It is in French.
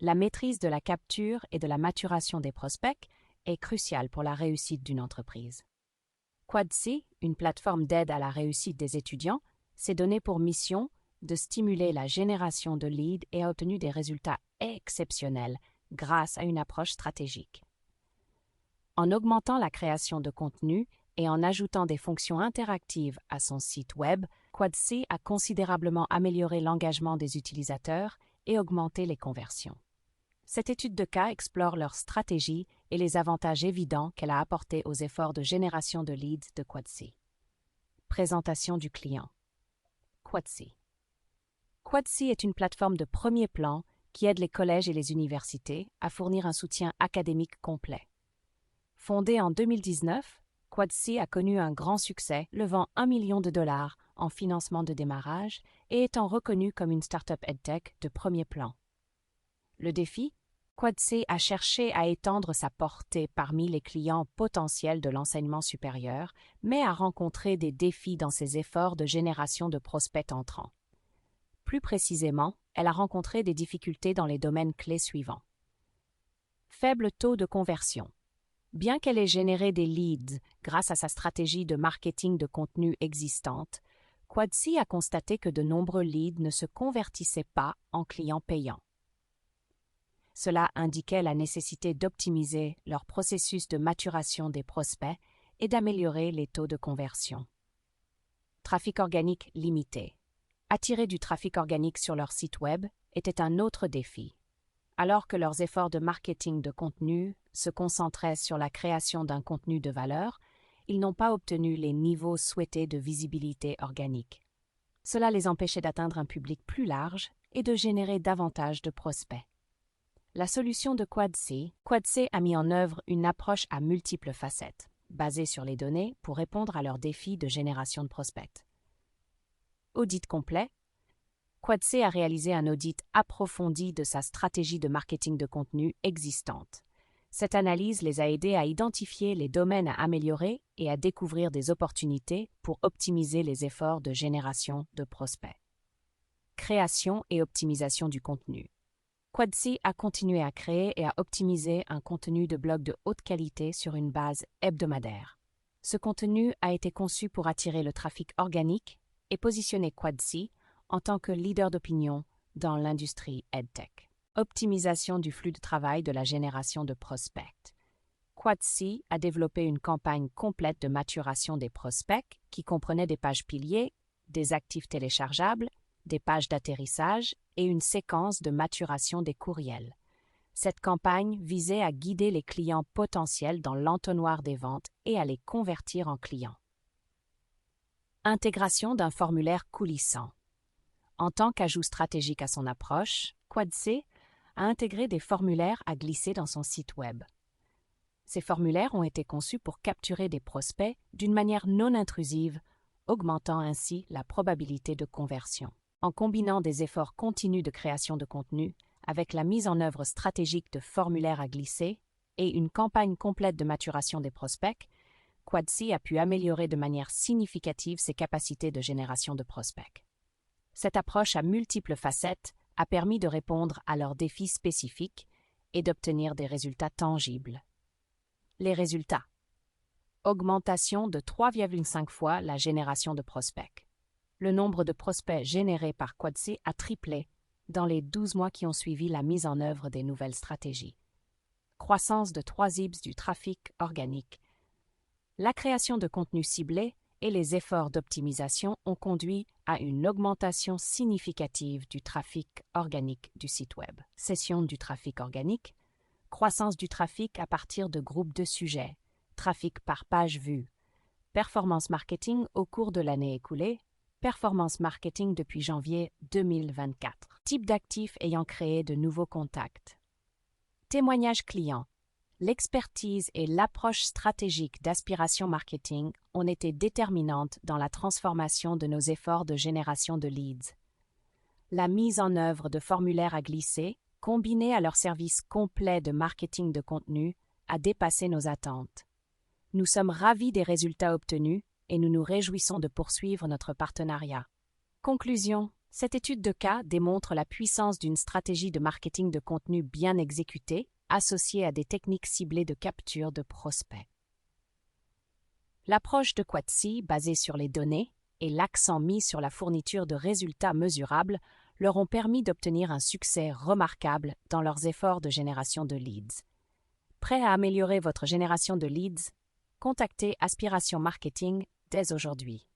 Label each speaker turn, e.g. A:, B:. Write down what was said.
A: La maîtrise de la capture et de la maturation des prospects est cruciale pour la réussite d'une entreprise. Quadsi, une plateforme d'aide à la réussite des étudiants, s'est donné pour mission de stimuler la génération de leads et a obtenu des résultats exceptionnels grâce à une approche stratégique. En augmentant la création de contenu et en ajoutant des fonctions interactives à son site web, Quadsi a considérablement amélioré l'engagement des utilisateurs et augmenté les conversions. Cette étude de cas explore leur stratégie et les avantages évidents qu'elle a apportés aux efforts de génération de leads de Quadsi. Présentation du client. Quadsi. Quadsi est une plateforme de premier plan qui aide les collèges et les universités à fournir un soutien académique complet. Fondée en 2019, Quadsi a connu un grand succès, levant $1 million en financement de démarrage et étant reconnue comme une start-up EdTech de premier plan. Le défi? Quadsi a cherché à étendre sa portée parmi les clients potentiels de l'enseignement supérieur, mais a rencontré des défis dans ses efforts de génération de prospects entrants. Plus précisément, elle a rencontré des difficultés dans les domaines clés suivants. Faible taux de conversion. Bien qu'elle ait généré des leads grâce à sa stratégie de marketing de contenu existante, Quadsi a constaté que de nombreux leads ne se convertissaient pas en clients payants. Cela indiquait la nécessité d'optimiser leur processus de maturation des prospects et d'améliorer les taux de conversion. Trafic organique limité. Attirer du trafic organique sur leur site web était un autre défi. Alors que leurs efforts de marketing de contenu se concentraient sur la création d'un contenu de valeur, ils n'ont pas obtenu les niveaux souhaités de visibilité organique. Cela les empêchait d'atteindre un public plus large et de générer davantage de prospects. La solution de Quadsi a mis en œuvre une approche à multiples facettes, basée sur les données pour répondre à leurs défis de génération de prospects. Audit complet. Quadsi a réalisé un audit approfondi de sa stratégie de marketing de contenu existante. Cette analyse les a aidés à identifier les domaines à améliorer et à découvrir des opportunités pour optimiser les efforts de génération de prospects. Création et optimisation du contenu. Quadsi a continué à créer et à optimiser un contenu de blog de haute qualité sur une base hebdomadaire. Ce contenu a été conçu pour attirer le trafic organique et positionner Quadsi en tant que leader d'opinion dans l'industrie EdTech. Optimisation du flux de travail de la génération de prospects. Quadsi a développé une campagne complète de maturation des prospects qui comprenait des pages piliers, des actifs téléchargeables, des pages d'atterrissage et une séquence de maturation des courriels. Cette campagne visait à guider les clients potentiels dans l'entonnoir des ventes et à les convertir en clients. Intégration d'un formulaire coulissant. En tant qu'ajout stratégique à son approche, Quadsi a intégré des formulaires à glisser dans son site web. Ces formulaires ont été conçus pour capturer des prospects d'une manière non intrusive, augmentant ainsi la probabilité de conversion. En combinant des efforts continus de création de contenu avec la mise en œuvre stratégique de formulaires à glisser et une campagne complète de maturation des prospects, Quadsi a pu améliorer de manière significative ses capacités de génération de prospects. Cette approche à multiples facettes a permis de répondre à leurs défis spécifiques et d'obtenir des résultats tangibles. Les résultats. Augmentation de 3,5 fois la génération de prospects. Le nombre de prospects générés par Quadsi a triplé dans les 12 mois qui ont suivi la mise en œuvre des nouvelles stratégies. Croissance de 3x du trafic organique. La création de contenus ciblés et les efforts d'optimisation ont conduit à une augmentation significative du trafic organique du site web. Session du trafic organique. Croissance du trafic à partir de groupes de sujets. Trafic par page vue. Performance marketing au cours de l'année écoulée. Performance marketing depuis janvier 2024. Type d'actifs ayant créé de nouveaux contacts. Témoignages clients. L'expertise et l'approche stratégique d'Aspiration Marketing ont été déterminantes dans la transformation de nos efforts de génération de leads. La mise en œuvre de formulaires à glisser, combinée à leur service complet de marketing de contenu, a dépassé nos attentes. Nous sommes ravis des résultats obtenus et nous nous réjouissons de poursuivre notre partenariat. Conclusion. Cette étude de cas démontre la puissance d'une stratégie de marketing de contenu bien exécutée, associée à des techniques ciblées de capture de prospects. L'approche de Quatsi, basée sur les données, et l'accent mis sur la fourniture de résultats mesurables leur ont permis d'obtenir un succès remarquable dans leurs efforts de génération de leads. Prêt à améliorer votre génération de leads? Contactez Aspiration Marketing dès aujourd'hui.